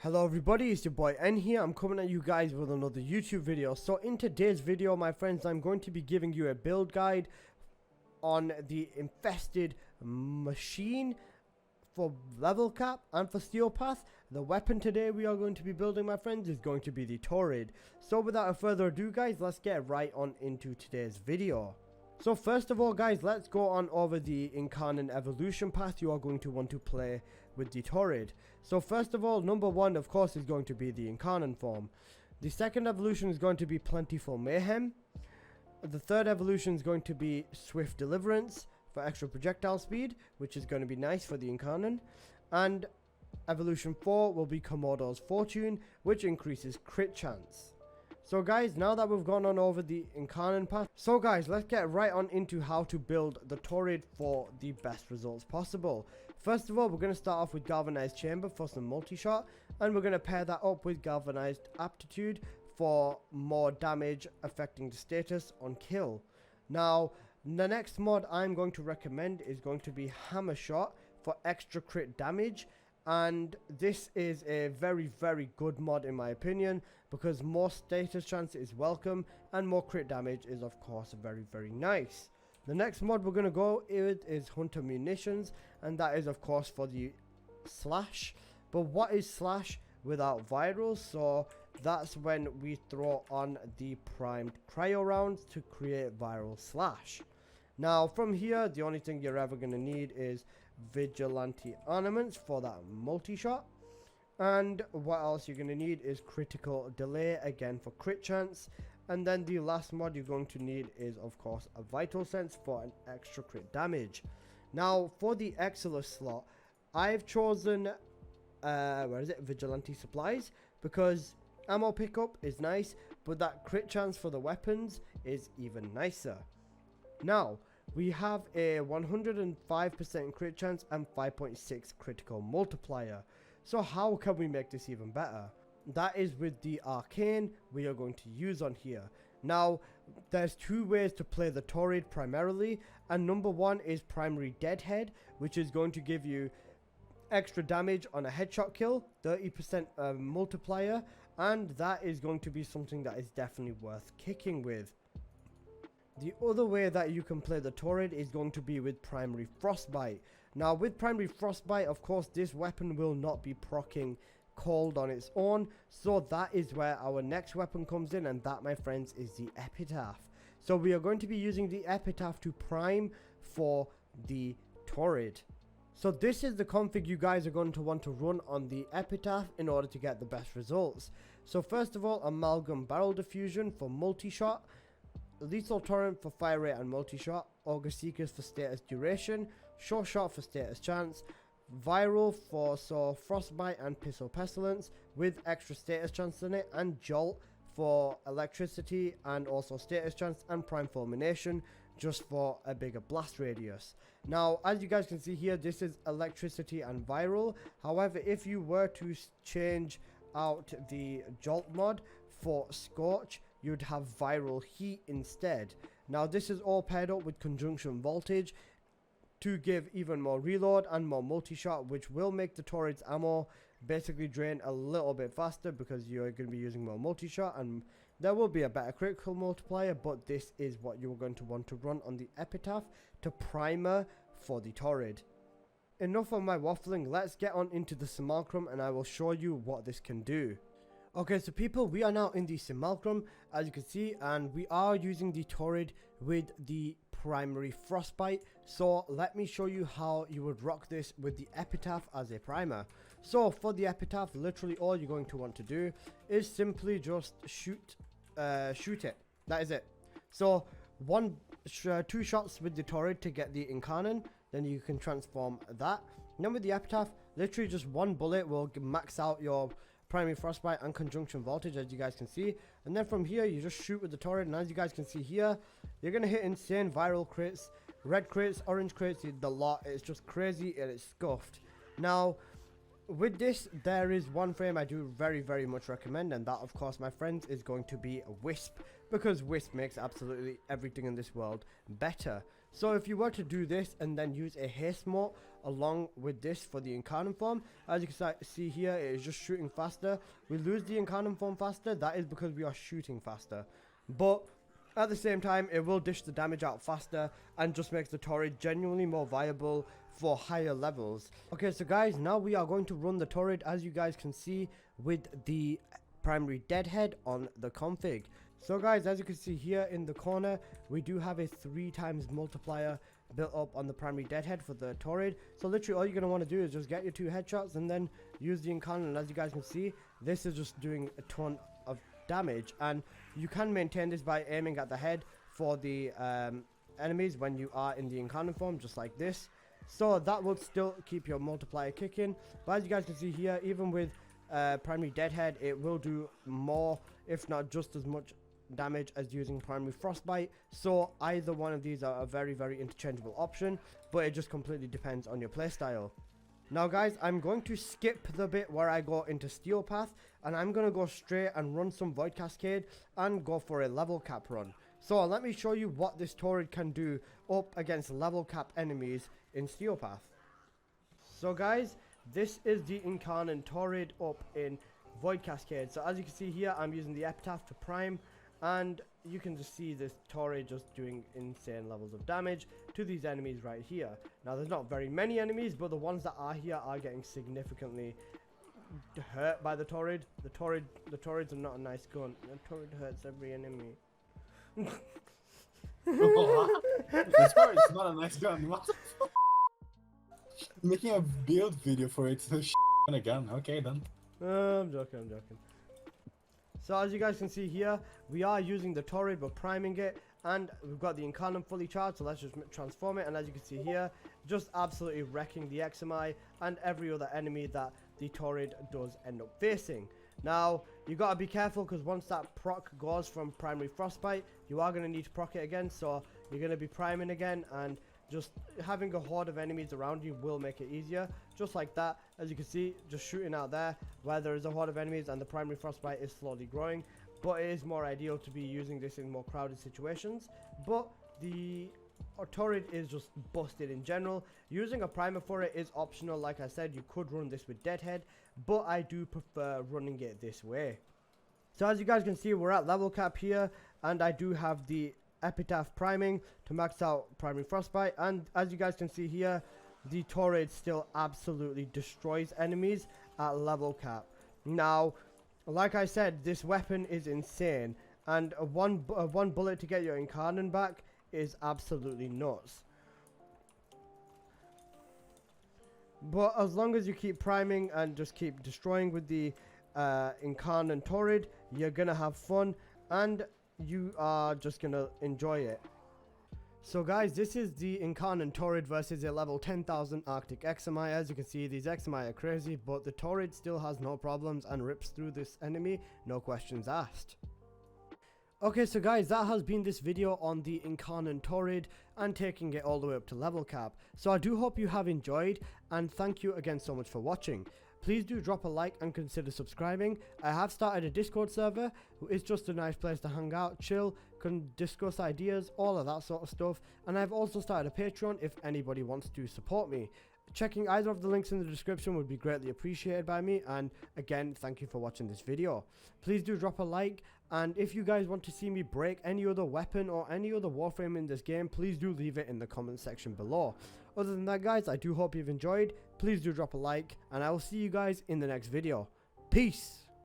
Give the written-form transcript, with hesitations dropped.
Hello everybody, it's your boy N here. I'm coming at you guys with another YouTube video. So in today's video, my friends, I'm going to be giving you a build guide on the infested machine for level cap and for steel path. The weapon today we are going to be building, my friends, is going to be the Torid. So without further ado guys, let's get right on into today's video. So first of all guys, let's go on over the Incarnon evolution path. You are going to want to play with the Torid. So first of all, number one of course is going to be the Incarnon form. The second evolution is going to be Plentiful Mayhem. The third evolution is going to be Swift Deliverance for extra projectile speed, which is going to be nice for the Incarnon. And evolution 4 will be Komodo's Fortune, which increases crit chance. So guys, now that we've gone on over the Incarnon path, so guys, let's get right on into how to build the Torid for the best results possible. First of all, we're going to start off with Galvanized Chamber for some multi-shot, and we're going to pair that up with Galvanized Aptitude for more damage affecting the status on kill. Now, the next mod I'm going to recommend is going to be Hammer Shot for extra crit damage. And this is a very good mod in my opinion, because more status chance is welcome and more crit damage is of course very nice. The next mod we're going to go with is Hunter Munitions, and that is of course for the slash. But what is slash without viral? So that's when we throw on the primed cryo rounds to create viral slash. Now from here, the only thing you're ever going to need is vigilante ornaments for that multi-shot, and what else you're going to need is critical delay again for crit chance, and then the last mod you're going to need is of course a vital sense for an extra crit damage. Now for the xAlisa slot, I've chosen vigilante supplies, because ammo pickup is nice, but that crit chance for the weapons is even nicer. Now we have a 105% crit chance and 5.6 critical multiplier. So how can we make this even better? That is with the arcane we are going to use on here. Now there's two ways to play the Torid primarily, and number one is primary deadhead, which is going to give you extra damage on a headshot kill, 30% multiplier, and that is going to be something that is definitely worth kicking with. The other way that you can play the Torid is going to be with primary frostbite. Now with primary frostbite, of course this weapon will not be proccing cold on its own, so that is where our next weapon comes in, and that, my friends, is the epitaph. So we are going to be using the epitaph to prime for the Torid. So this is the config you guys are going to want to run on the epitaph in order to get the best results. So first of all, amalgam barrel diffusion for multi-shot, lethal torrent for fire rate and multi-shot, auger seekers for status duration, sure shot for status chance, viral for frostbite and pistol pestilence with extra status chance in it, and jolt for electricity and also status chance, and prime fulmination just for a bigger blast radius. Now as you guys can see here, this is electricity and viral. However, if you were to change out the jolt mod for scorch, you'd have viral heat instead. Now this is all paired up with conjunction voltage to give even more reload and more multi-shot, which will make the Torid's ammo basically drain a little bit faster, because you're going to be using more multi-shot, and there will be a better critical multiplier. But this is what you're going to want to run on the epitaph to primer for the Torid. Enough of my waffling, let's get on into the simulacrum and I will show you what this can do. Okay, so people, we are now in the simulacrum, as you can see, and we are using the Torid with the primary frostbite. So let me show you how you would rock this with the epitaph as a primer. So for the epitaph, literally all you're going to want to do is simply just shoot it. That is it. So two shots with the Torid to get the Incarnon, then you can transform that. Now with the epitaph, literally just one bullet will max out your primary frostbite and conjunction voltage, as you guys can see, and then from here you just shoot with the Torid, and as you guys can see here, you're gonna hit insane viral crits, red crits, orange crits, the lot. It's just crazy and it's scuffed. Now with this, there is one frame I do very much recommend, and that of course, my friends, is going to be a Wisp, because Wisp makes absolutely everything in this world better. So if you were to do this and then use a haste mode along with this for the Incarnon form, as you can see here, it is just shooting faster. We lose the Incarnon form faster, that is because we are shooting faster. But at the same time, it will dish the damage out faster and just makes the Torid genuinely more viable for higher levels. Okay, so guys, now we are going to run the Torid, as you guys can see, with the primary deadhead on the config. So guys, as you can see here in the corner, we do have a 3x multiplier built up on the primary deadhead for the Torid. So literally all you're going to want to do is just get your 2 headshots and then use the Incarnon. And as you guys can see, this is just doing a ton of damage, and you can maintain this by aiming at the head for the enemies when you are in the Incarnon form, just like this. So that will still keep your multiplier kicking. But as you guys can see here, even with primary deadhead, it will do more, if not just as much damage as using primary frostbite. So either one of these are a very, very interchangeable option, but it just completely depends on your playstyle. Now guys, I'm going to skip the bit where I go into Steel Path, and I'm going to go straight and run some Void Cascade and go for a level cap run. So let me show you what this Torid can do up against level cap enemies in Steel Path. So guys, this is the Incarnon Torid up in Void Cascade. So as you can see here, I'm using the Epitaph to prime, and you can just see this Torid just doing insane levels of damage to these enemies right here. Now there's not very many enemies, but the ones that are here are getting significantly hurt by the Torid. The Torids are not a nice gun. The Torid hurts every enemy. This part is not a nice gun. What the fuck? Making a build video for it to on a gun. Okay then. I'm joking. So as you guys can see here, we are using the Torid, we're priming it, and we've got the Incarnon fully charged, so let's just transform it. And as you can see here, just absolutely wrecking the XMI and every other enemy that the Torid does end up facing. Now, you got to be careful, because once that proc goes from primary frostbite, you are going to need to proc it again, so you're going to be priming again, and just having a horde of enemies around you will make it easier. Just like that, as you can see, just shooting out there where there is a horde of enemies and the primary frostbite is slowly growing. But it is more ideal to be using this in more crowded situations. But the Torid is just busted in general. Using a primer for it is optional. Like I said, you could run this with Deadhead, but I do prefer running it this way. So as you guys can see, we're at level cap here, and I do have the Epitaph priming to max out primary frostbite, and as you guys can see here, the Torid still absolutely destroys enemies at level cap. Now, like I said, this weapon is insane, and one bullet to get your Incarnon back is absolutely nuts. But as long as you keep priming and just keep destroying with the Incarnon Torid, you're gonna have fun, and you are just gonna enjoy it. So guys, this is the Incarnon Torid versus a level 10,000 Arctic XMI. As you can see, these XMI are crazy, but the Torid still has no problems and rips through this enemy, no questions asked. Okay, so guys, that has been this video on the Incarnon Torid and taking it all the way up to level cap. So I do hope you have enjoyed, and thank you again so much for watching. Please do drop a like and consider subscribing. I have started a Discord server. It's just a nice place to hang out, chill, can discuss ideas, all of that sort of stuff. And I've also started a Patreon if anybody wants to support me. Checking either of the links in the description would be greatly appreciated by me. And again, thank you for watching this video. Please do drop a like. And if you guys want to see me break any other weapon or any other Warframe in this game, please do leave it in the comment section below. Other than that, guys, I do hope you've enjoyed. Please do drop a like, and I will see you guys in the next video. Peace!